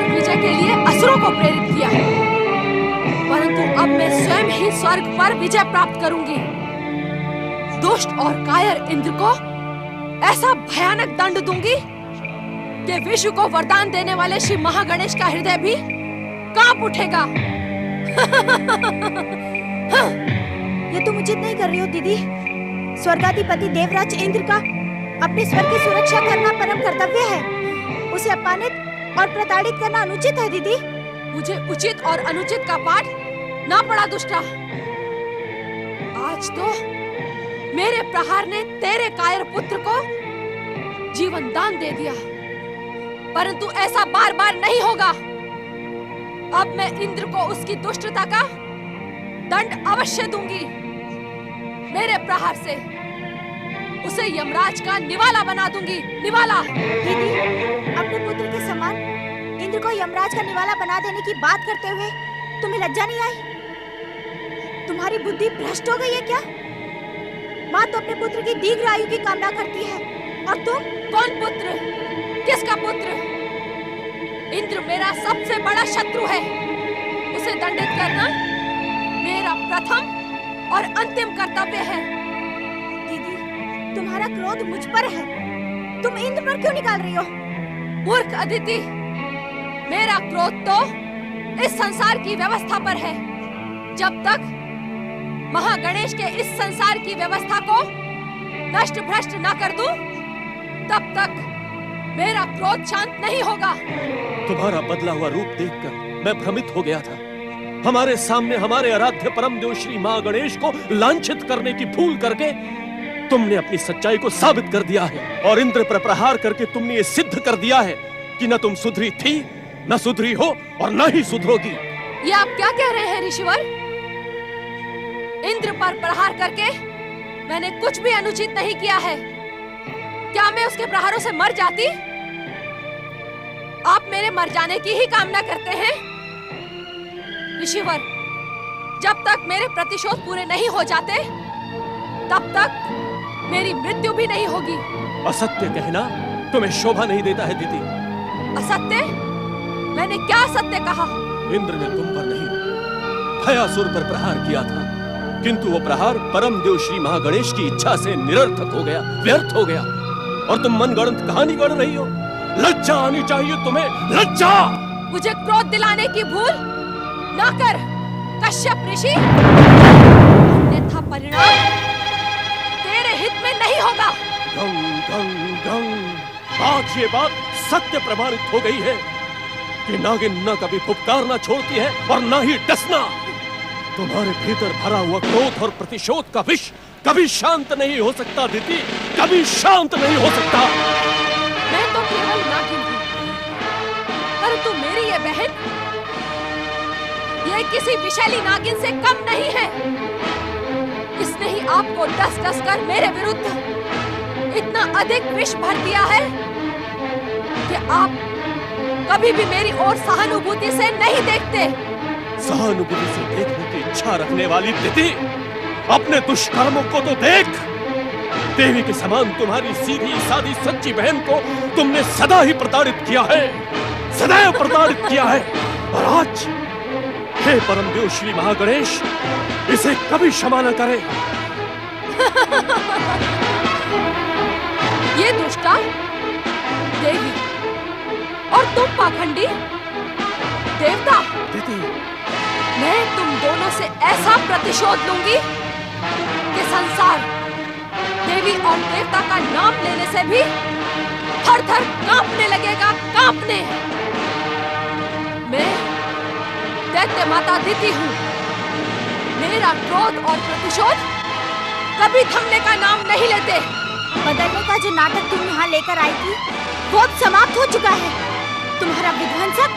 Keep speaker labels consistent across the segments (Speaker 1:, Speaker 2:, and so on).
Speaker 1: स्वर्ग विजय के लिए असुरों को प्रेरित किया, परंतु अब मैं स्वयं ही स्वर्ग पर विजय प्राप्त करूंगी। दुष्ट और कायर इंद्र को ऐसा भयानक दंड दूंगी कि विश्व को वरदान देने वाले श्री महागणेश का हृदय भी कांप उठेगा।
Speaker 2: ये तुम उचित नहीं कर रही हो दीदी। स्वर्गाधिपति देवराज इंद्र का अपने स्वर्ग की सुरक्षा करना परम कर्तव्य है। उसे अपमानित और प्रताड़ित करना अनुचित है दीदी।
Speaker 1: मुझे उचित और अनुचित का पाठ ना पड़ा दुष्टा। आज तो मेरे प्रहार ने तेरे कायर पुत्र को जीवन दान दे दिया, परंतु ऐसा बार बार नहीं होगा। अब मैं इंद्र को उसकी दुष्टता का दंड अवश्य दूंगी। मेरे प्रहार से उसे यमराज का निवाला बना दूंगी। निवाला।
Speaker 2: दीदी, अपने पुत्र के समान इंद्र को यमराज का निवाला बना देने की बात करते हुए तुम्हें लज्जा नहीं आई? तुम्हारी बुद्धि भ्रष्ट हो गई है क्या? माँ तो अपने पुत्र की दीर्घ आयु की कामना करती है, और तुम?
Speaker 1: कौन पुत्र? किसका पुत्र? इंद्र मेरा सबसे बड़ा शत्रु है। उसे दंडित करना मेरा प्रथम और अंतिम कर्तव्य है।
Speaker 2: दीदी, तुम्हारा क्रोध मुझ पर है, तुम इंद्र पर क्यों निकाल रही हो?
Speaker 1: मूर्ख अदिति, मेरा क्रोध तो इस संसार की व्यवस्था पर है। जब तक महागणेश के इस संसार की व्यवस्था को नष्ट भ्रष्ट न कर दूं, तब तक मेरा क्रोध शांत नहीं होगा।
Speaker 3: तुम्हारा बदला हुआ रूप देखकर मैं भ्रमित हो गया था। हमारे सामने हमारे आराध्य परम देव श्री महागणेश को लांछित करने की भूल करके तुमने अपनी सच्चाई को साबित कर दिया है, और इंद्र पर प्रहार करके तुमने ये सिद्ध कर दिया है कि न तुम सुधरी थी, न सुधरी हो, और न ही सुधरोगी।
Speaker 1: ये आप क्या कह रहे हैं ऋषिवर? इंद्र पर प्रहार करके मैंने कुछ भी अनुचित नहीं किया है। क्या मैं उसके प्रहारों से मर जाती? आप मेरे मर जाने की ही कामना करते हैं ऋषिवर। जब तक मेरे प्रतिशोध पूरे नहीं हो जाते, तब तक मेरी मृत्यु भी नहीं होगी।
Speaker 3: असत्य कहना तुम्हें शोभा नहीं देता है दीदी।
Speaker 1: असत्य? मैंने क्या असत्य कहा?
Speaker 3: इंद्र ने तुम पर नहीं, भयासुर पर प्रहार किया था, किंतु वो प्रहार परम देव श्री महागणेश की इच्छा से निरर्थक हो गया, व्यर्थ हो गया, और तुम मनगढ़ंत कहानी गढ़ रही हो। लज्जा आनी चाहिए तुम्हें, लज्जा।
Speaker 1: मुझे क्रोध दिलाने की भूल ना कर कश्यप ऋषि। अन्यथा परिणाम तेरे हित में नहीं होगा।
Speaker 3: गंग गंग गंग। आज ये बात सत्य प्रमाणित हो गई है कि नागिन न कभी फुफकारना छोड़ती है और न ही डसना। तुम्हारे भीतर भरा हुआ क्रोध और प्रतिशोध का विष कभी शांत नहीं हो सकता दीदी, कभी शांत नहीं हो सकता।
Speaker 1: मैं तो केवल नागिन हूँ, परंतु मेरी ये बहन, ये किसी विषैली नागिन से कम नहीं है। इसने ही आपको डस डस कर मेरे विरुद्ध इतना अधिक विष भर दिया है कि आप कभी भी मेरी ओर सहानुभूति से नहीं देखते।
Speaker 3: सहानुभूति से देखने की इच्छा रखने वाली दीदी, अपने दुष्कर्मों को तो देख। देवी के समान तुम्हारी सीधी सादी सच्ची बहन को तुमने सदा ही प्रताड़ित किया है, सदैव प्रताड़ित किया है, और आज हे परम देव श्री महागणेश इसे कभी क्षमा न करे।
Speaker 1: ये दुष्टा देवी और तुम पाखंडी देवता,
Speaker 3: दीदी,
Speaker 1: मैं तुम दोनों से ऐसा प्रतिशोध लूंगी कि संसार देवी और देवता का नाम लेने से भी थर थर कांपने लगेगा, कांपने। मैं दैत्य माता अदिति हूँ। मेरा क्रोध और प्रतिशोध कभी थमने का नाम नहीं लेते।
Speaker 2: बदलने का जो नाटक तुम यहाँ लेकर आई थी, वो अब समाप्त हो चुका है। तुम्हारा विध्वंसक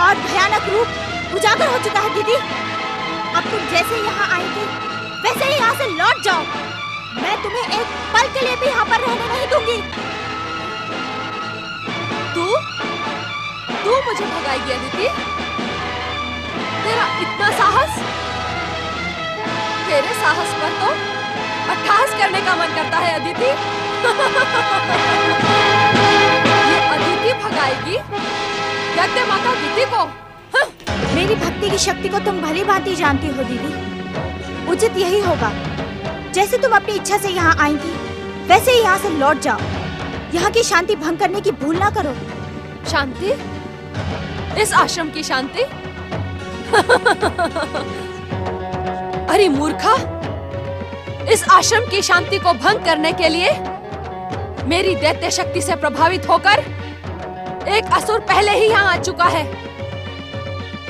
Speaker 2: और भयानक रूप उजागर हो चुका है दीदी। अब तुम जैसे यहाँ आई थी, वैसे ही यहाँ से लौट जाओ। मैं तुम्हें एक पल के लिए भी यहाँ पर रहने नहीं दूंगी।
Speaker 1: तू मुझे भगाएगी अदिति? तेरा इतना साहस? तेरे साहस पर तो अट्टहास करने का मन करता है अदिति। ये अदिति भगाएगी? दैत्य माता अदिति?
Speaker 2: की शक्ति को तुम भली भांति जानती हो दीदी। उचित यही होगा, जैसे तुम अपनी इच्छा से यहाँ आई थी वैसे ही यहाँ से लौट जाओ। यहाँ की शांति भंग करने की भूल ना करो।
Speaker 1: शांति? इस आश्रम की शांति? अरे मूर्खा, इस आश्रम की शांति को भंग करने के लिए मेरी दैत्य शक्ति से प्रभावित होकर एक असुर पहले ही यहाँ आ चुका है।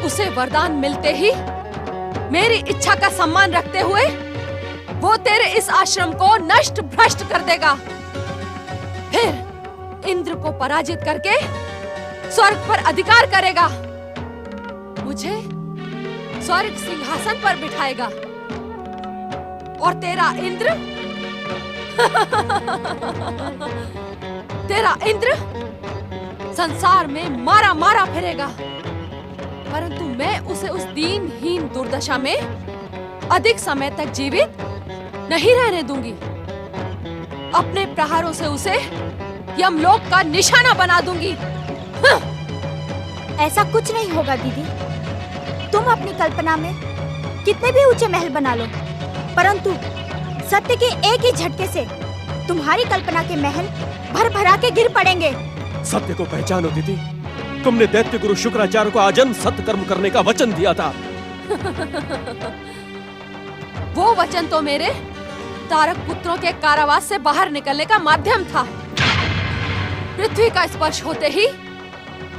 Speaker 1: उसे वरदान मिलते ही मेरी इच्छा का सम्मान रखते हुए वो तेरे इस आश्रम को नष्ट भ्रष्ट कर देगा। फिर इंद्र को पराजित करके स्वर्ग पर अधिकार करेगा, मुझे स्वर्ग सिंहासन पर बिठाएगा और तेरा इंद्र तेरा इंद्र संसार में मारा मारा फिरेगा। परंतु मैं उसे उस दीनहीन दुर्दशा में अधिक समय तक जीवित नहीं रहने दूंगी। अपने प्रहारों से उसे यमलोक का निशाना बना दूंगी।
Speaker 2: ऐसा कुछ नहीं होगा दीदी। तुम अपनी कल्पना में कितने भी ऊंचे महल बना लो, परंतु सत्य के एक ही झटके से तुम्हारी कल्पना के महल भर भरा के गिर पड़ेंगे।
Speaker 3: सत्य को पहचानो दीदी। तुमने दैत्य गुरु शुक्राचार्य को आजन्म सत्य कर्म करने का वचन दिया था।
Speaker 1: वो वचन तो मेरे तारक पुत्रों के कारावास से बाहर निकलने का माध्यम था। पृथ्वी का स्पर्श होते ही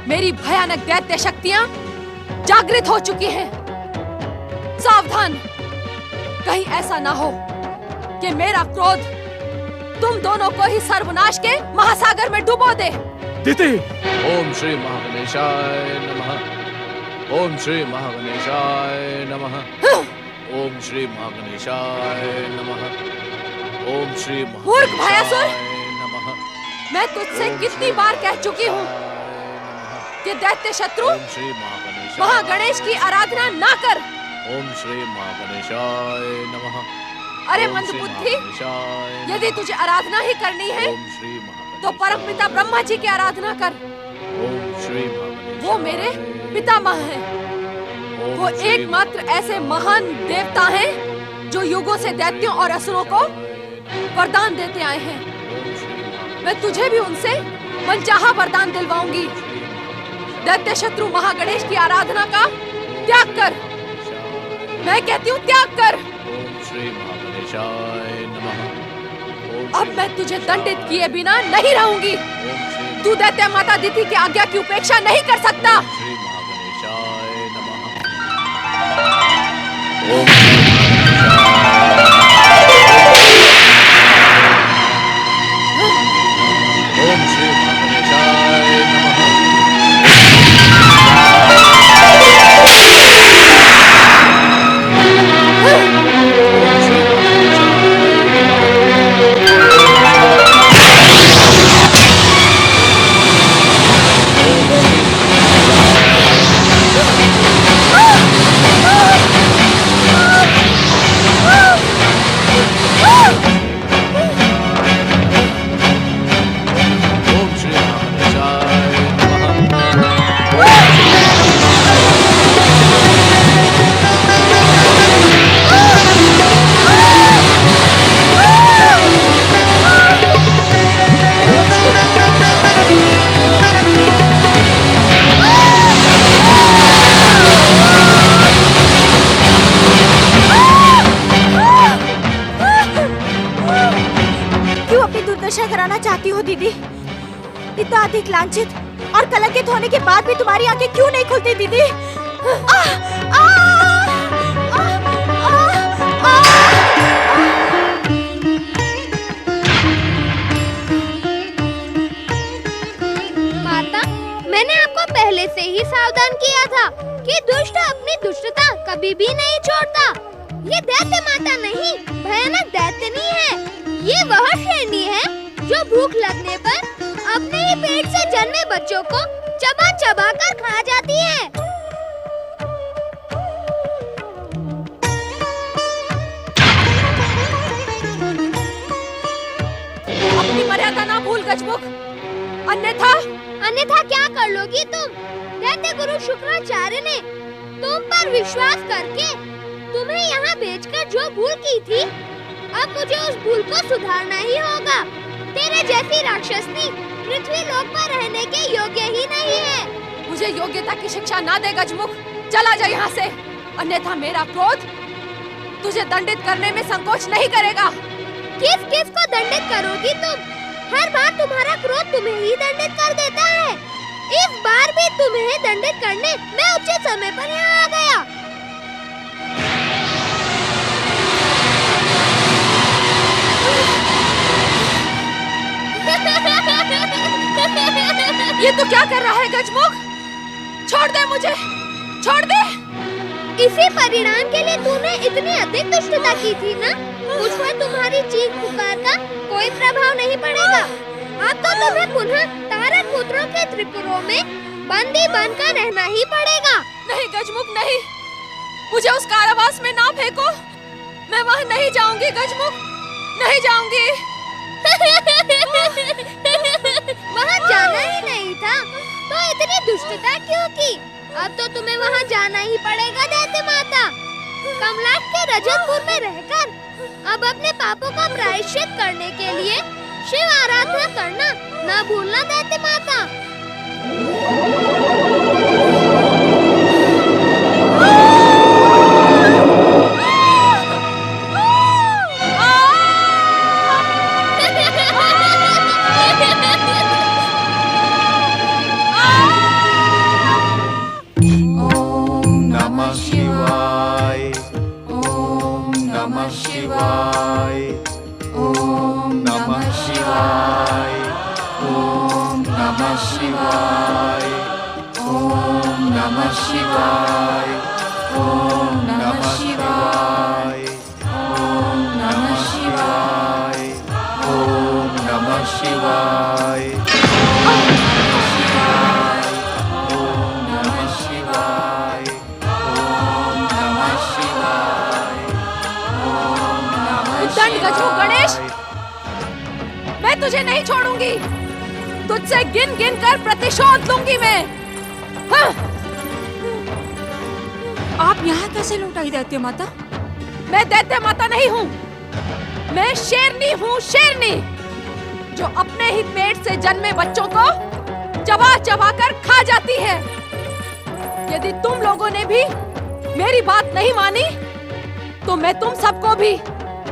Speaker 1: मेरी भयानक दैत्य शक्तियां जागृत हो चुकी हैं। सावधान, कहीं ऐसा ना हो कि मेरा क्रोध तुम दोनों को ही सर्वनाश के महासागर में डुबो दे।
Speaker 3: दीदी,
Speaker 4: ओम श्री महागणेशाय नमः। ओम श्री महागणेशाय नमः। ओम श्री महागणेशाय नमः। ओम श्री
Speaker 1: मूर्ख भयासुर,
Speaker 4: नमः।
Speaker 1: मैं तुझसे कितनी बार कह चुकी हूँ कि दैत्य शत्रु
Speaker 4: ओम श्री महागणेशाय
Speaker 1: महागणेश की आराधना ना कर।
Speaker 4: ओम श्री महागणेशाय नमः।
Speaker 1: अरे
Speaker 4: ओम श्री
Speaker 1: मंदबुद्धि,
Speaker 4: महागणेशाय
Speaker 1: यदि तुझे आराधना ही करनी है
Speaker 4: ओम श्री महागणेशाय
Speaker 1: तो परमपिता ब्रह्मा जी की आराधना कर।
Speaker 4: ओम श्री महागणेशाय
Speaker 1: वो मेरे पितामह हैं।
Speaker 4: ओम
Speaker 1: वो
Speaker 4: श्री
Speaker 1: एकमात्र ऐसे महान देवता हैं जो युगों से दैत्यों और असुरों को वरदान देते आए हैं।
Speaker 4: ओम श्री महागणेशाय
Speaker 1: मैं तुझे भी उनसे मनचाहा वरदान दिलवाऊंगी। दैत्य शत्रु महागणेश की आराधना का त्याग कर। मैं कहती हूँ त्याग कर।
Speaker 4: ओम श्री महागणेशाय नमः। ओम
Speaker 1: अब
Speaker 4: श्री
Speaker 1: मैं तुझे दंडित किए बिना नहीं रहूंगी।
Speaker 4: ओम श्री
Speaker 1: तू दैत्य माता दिति की आज्ञा की उपेक्षा नहीं कर सकता।
Speaker 4: श्री महागणेशाय नमः। ओम ओम श्री महागणेशाय नमः। ओम श्री ओम श्री महागणेशाय नमः।
Speaker 2: क्यों अपनी दुर्दशा कराना चाहती हो दीदी? इतना अधिक लांछित और कलंकित होने के बाद भी तुम्हारी आंखें क्यों नहीं खुलती दीदी? आ, आ, आ, आ, आ,
Speaker 5: माता, मैंने आपको पहले से ही सावधान किया था कि दुष्ट अपनी दुष्टता कभी भी नहीं छोड़ता। ये दैत्य माता नहीं, भयानक दैत्यनी है। ये वह शेरनी है जो भूख लगने पर अपने ही पेट से जन्मे बच्चों को चबा चबा कर खा जाती है।
Speaker 1: अपनी मर्यादा ना भूल गजमुख, अन्यथा
Speaker 5: अन्यथा क्या कर लोगी तुम? दैत्य गुरु शुक्राचार्य ने तुम पर विश्वास करके तुम्हें यहाँ बेचकर जो भूल की थी, अब मुझे उस भूल को सुधारना ही होगा। तेरे जैसी राक्षसनी पृथ्वी लोक पर रहने के योग्य ही नहीं है।
Speaker 1: मुझे योग्यता की शिक्षा ना दे गजमुख, चला जा यहाँ से, अन्यथा मेरा क्रोध तुझे दंडित करने में संकोच नहीं करेगा।
Speaker 5: किस किस को दंडित करोगी तुम? हर बार तुम्हारा क्रोध तुम्हें ही दंडित कर देता है। इस बार भी तुम्हें दंडित करने मैं उचित समय पर यहाँ आ गया।
Speaker 1: ये तू क्या कर रहा है गजमुख? छोड़ दे मुझे, छोड़ दे।
Speaker 5: इसी परिणाम के लिए तूने इतनी अधिक दुष्टता की थी ना? मुझ पर तुम्हारी चीख पुकार का कोई प्रभाव नहीं पड़ेगा। अब तो तुम्हें पुनः तारक पुत्रों के त्रिपुरों में बंदी बनकर रहना ही पड़ेगा।
Speaker 1: नहीं गजमुख नहीं, मुझे उस कारावास में ना फेंको। मैं वहाँ नहीं जाऊंगी गजमुख, नहीं जाऊंगी।
Speaker 5: वहाँ जाना ही नहीं था तो इतनी दुष्टता क्यों की? अब तो तुम्हें वहाँ जाना ही पड़ेगा दैत्य माता। कमलाट के रजतपुर में रहकर अब अपने पापों का प्रायश्चित करने के लिए शिव आराधना करना न भूलना दैत्य माता।
Speaker 1: मैं तुझे नहीं छोड़ूंगी, तुझसे गिन गिन कर प्रतिशोध लूंगी मैं। हाँ।
Speaker 2: आप यहाँ कैसे लौट आई दैत्य माता?
Speaker 1: मैं दैत्य माता नहीं हूँ, मैं शेरनी हूँ, शेरनी जो अपने ही पेट से जन्मे बच्चों को चबा चबा कर खा जाती है। यदि तुम लोगों ने भी मेरी बात नहीं मानी तो मैं तुम सबको भी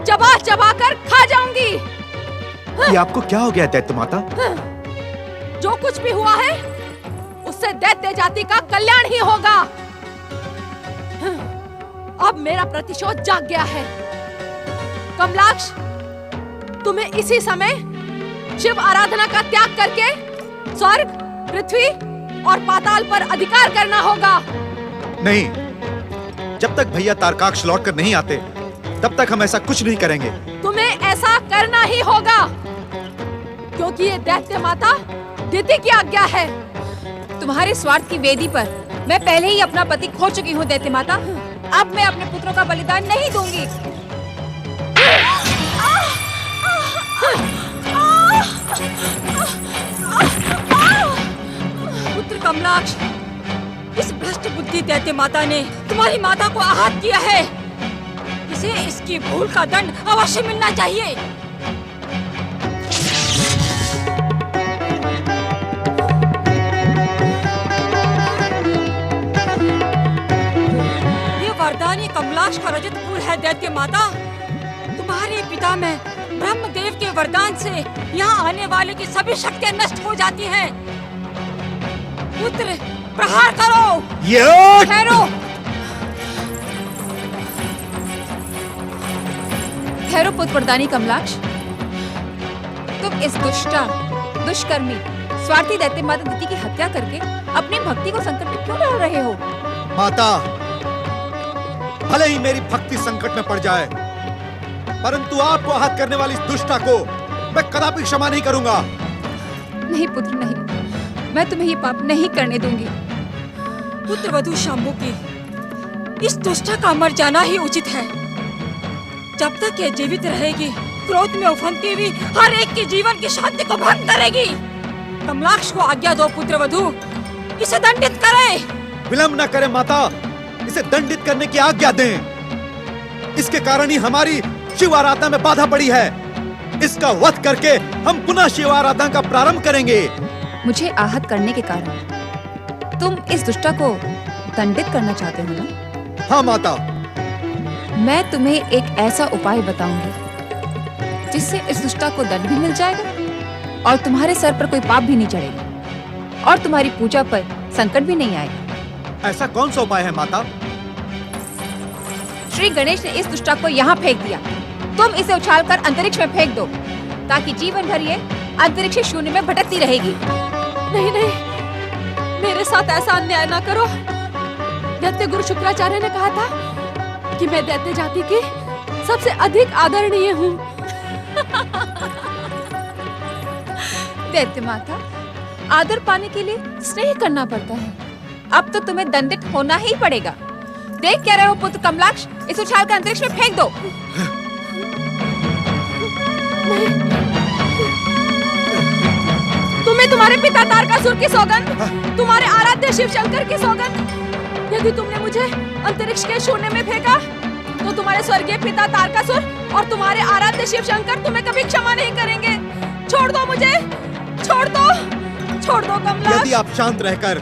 Speaker 1: चबा चबा कर खा जाऊंगी।
Speaker 6: ये आपको क्या हो गया दैत्य माता?
Speaker 1: जो कुछ भी हुआ है उससे दैत्य जाति का कल्याण ही होगा। अब मेरा प्रतिशोध जाग गया है। कमलाक्ष, तुम्हें इसी समय शिव आराधना का त्याग करके स्वर्ग, पृथ्वी और पाताल पर अधिकार करना होगा।
Speaker 6: नहीं, जब तक भैया तारकाक्ष लौटकर नहीं आते तब तक हम ऐसा कुछ नहीं करेंगे।
Speaker 1: तुम्हें ऐसा करना ही होगा क्योंकि ये दैत्य माता दिति की आज्ञा है।
Speaker 2: तुम्हारे स्वार्थ की वेदी पर मैं पहले ही अपना पति खो चुकी हूँ दैत्य माता। अब मैं अपने पुत्रों का बलिदान नहीं दूंगी। पुत्र कमलाक्ष, इस भ्रष्ट बुद्धि दैत्य माता ने तुम्हारी माता को आहत किया है। इसे इसकी भूल का दंड अवश्य मिलना चाहिए। ये वरदानी कमलाक्ष का रजतपुर है दैत्य माता। तुम्हारे पिता में ब्रह्मदेव के वरदान से यहाँ आने वाले की सभी शक्तियाँ नष्ट हो जाती हैं। पुत्र, प्रहार करो। ठहरो, ठहरो पुत्र वरदानी कमलाक्ष। तुम इस दुष्कर्मी, स्वार्थी दैत्य माता दिति की हत्या करके अपनी भक्ति को संकट में क्यों डाल रहे हो?
Speaker 6: माता, भले ही मेरी भक्ति संकट में पड़ जाए, परंतु आपको आहत करने वाली इस दुष्टा को मैं कदापि क्षमा नहीं करूंगा।
Speaker 2: नहीं पुत्र नहीं, मैं तुम्हें ये पाप नहीं करने दूंगी। पुत्र वधू शांबु की इस दुष्टा का मर जाना ही उचित है। जब तक ये जीवित रहेगी, क्रोध में उफनती हुई हर एक के जीवन की शांति को भंग करेगी। कमलाक्ष को आज्ञा दो पुत्र वधू, इसे दंडित करे।
Speaker 6: विलंब न करे माता, इसे दंडित करने की आज्ञा दें। इसके कारण ही हमारी शिव आराधना में बाधा पड़ी है। इसका वध करके हम पुनः शिव आराधना का प्रारंभ करेंगे।
Speaker 7: मुझे आहत करने के कारण तुम इस दुष्टा को दंडित करना चाहते हो ना?
Speaker 6: हाँ माता।
Speaker 7: मैं तुम्हें एक ऐसा उपाय बताऊंगी जिससे इस दुष्टा को दंड भी मिल जाएगा और तुम्हारे सर पर कोई पाप भी नहीं चढ़ेगा और तुम्हारी पूजा पर संकट भी नहीं आएगा।
Speaker 6: ऐसा कौन सा उपाय है माता?
Speaker 7: श्री गणेश ने इस दुष्टा को यहाँ फेंक दिया। तुम इसे उछालकर अंतरिक्ष में फेंक दो ताकि जीवन भर ये अंतरिक्ष शून्य में भटकती रहेगी।
Speaker 1: नहीं नहीं, मेरे साथ ऐसा अन्याय ना करो। दैत्य गुरु शुक्राचार्य ने कहा था कि मैं दैत्य जाति की सबसे अधिक आदरणीय हूँ।
Speaker 7: दैत्य माता, आदर पाने के लिए स्नेह करना पड़ता है। अब तो तुम्हें दंडित होना ही पड़ेगा। देख क्या रहे हो पुत्र कमलाक्ष, इस उछाल का अंतरिक्ष में फेंक दो।
Speaker 1: तुम्हें तुम्हारे पिता तारकासुर की सौगंध, तुम्हारे आराध्य शिव शंकर की सौगंध, यदि तुमने मुझे अंतरिक्ष के शून्य में फेंका तो तुम्हारे स्वर्गीय पिता तारकासुर और तुम्हारे आराध्य शिव शंकर तुम्हें कभी क्षमा नहीं करेंगे। छोड़ दो मुझे, छोड़ दो कमलाक्ष।
Speaker 6: यदि आप शांत रहकर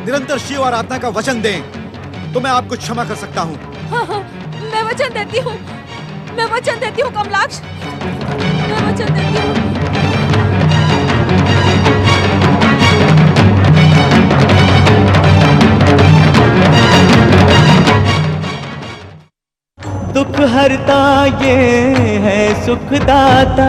Speaker 6: निरंतर शिव आराधना का वचन दें तो मैं आपको क्षमा कर सकता हूँ।
Speaker 1: हाँ, मैं वचन देती हूँ कमलाक्ष, मैं वचन देती हूँ।
Speaker 8: दुख हरता ये है सुखदाता।